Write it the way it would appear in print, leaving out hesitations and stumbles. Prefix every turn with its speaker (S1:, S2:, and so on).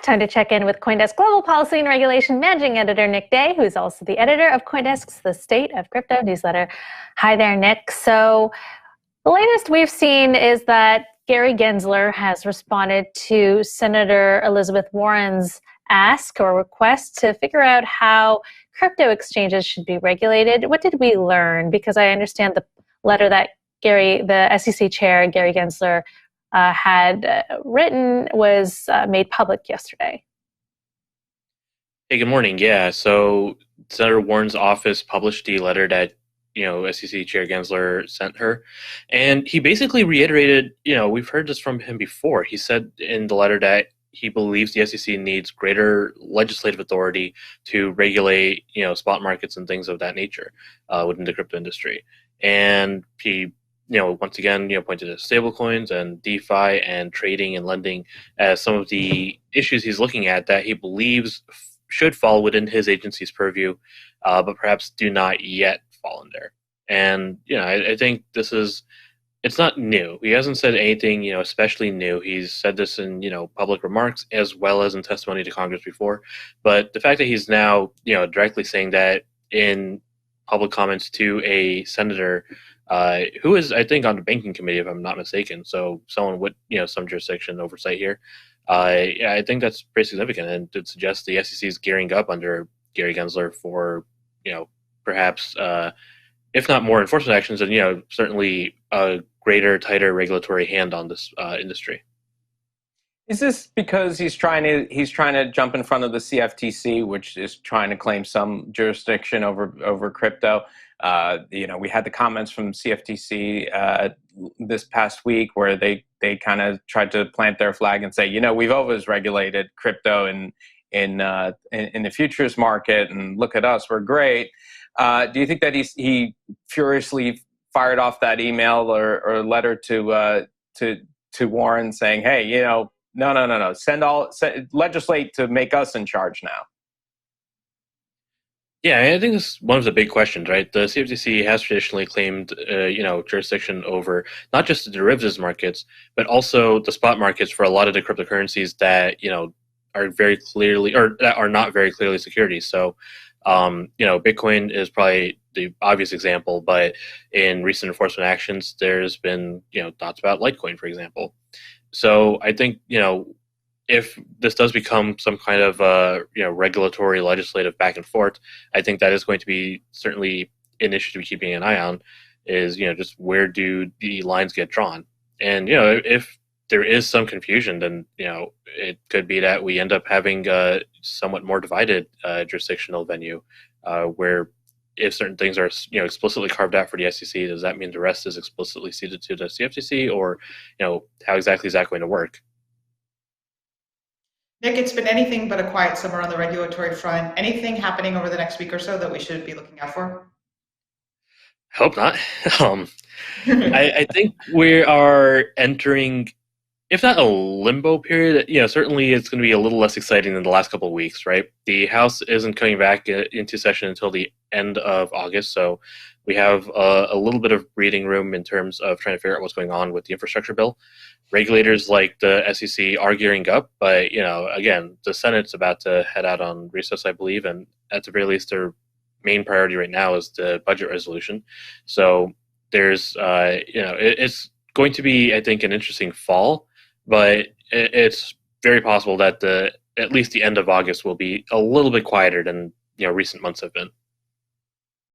S1: Time to check in with CoinDesk Global Policy and Regulation Managing Editor Nick Day, who's also the editor of CoinDesk's The State of Crypto newsletter. Hi there, Nick. So the latest we've seen is that Gary Gensler has responded to Senator Elizabeth Warren's ask or request to figure out how crypto exchanges should be regulated. What did we learn? Because I understand the letter that the SEC chair, Gary Gensler, had written was made public yesterday.
S2: Hey, good morning. Yeah, so Senator Warren's office published the letter that, SEC Chair Gensler sent her. And he basically reiterated, we've heard this from him before. He said in the letter that he believes the SEC needs greater legislative authority to regulate, spot markets and things of that nature within the crypto industry. And he once again, pointed to stablecoins and DeFi and trading and lending as some of the issues he's looking at that he believes should fall within his agency's purview, but perhaps do not yet fall in there. And, I think it's not new. He hasn't said anything, especially new. He's said this in, public remarks as well as in testimony to Congress before. But the fact that he's now, directly saying that in public comments to a senator who is, I think, on the banking committee, if I'm not mistaken. So someone with, some jurisdiction oversight here. I think that's pretty significant, and it suggests the SEC is gearing up under Gary Gensler for, perhaps, if not more enforcement actions, then, certainly a greater, tighter regulatory hand on this industry.
S3: Is this because he's trying to jump in front of the CFTC, which is trying to claim some jurisdiction over crypto? We had the comments from CFTC this past week where they kind of tried to plant their flag and say, we've always regulated crypto in the futures market, and look at us, we're great. Do you think that he furiously fired off that email or letter to Warren saying, hey, no, legislate to make us in charge now?
S2: Yeah, I think this is one of the big questions, right? The CFTC has traditionally claimed, jurisdiction over not just the derivatives markets, but also the spot markets for a lot of the cryptocurrencies that, are very clearly, or that are not very clearly securities. So, Bitcoin is probably the obvious example, but in recent enforcement actions, there's been, thoughts about Litecoin, for example. So I think, if this does become some kind of regulatory legislative back and forth, I think that is going to be certainly an issue to be keeping an eye on, is just where do the lines get drawn. And if there is some confusion, then it could be that we end up having a somewhat more divided jurisdictional venue, where if certain things are explicitly carved out for the SEC, does that mean the rest is explicitly ceded to the CFTC, or how exactly is that going to work?
S4: Nick, it's been anything but a quiet summer on the regulatory front. Anything happening over the next week or so that we should be looking out for?
S2: Hope not. I think we are entering, if not a limbo period, certainly it's going to be a little less exciting than the last couple of weeks, right? The House isn't coming back into session until the end of August, so we have a little bit of breathing room in terms of trying to figure out what's going on with the infrastructure bill. Regulators like the SEC are gearing up, but again, the Senate's about to head out on recess, I believe, and at the very least, their main priority right now is the budget resolution. So there's, it's going to be, I think, an interesting fall, but it's very possible that at least the end of August will be a little bit quieter than recent months have been.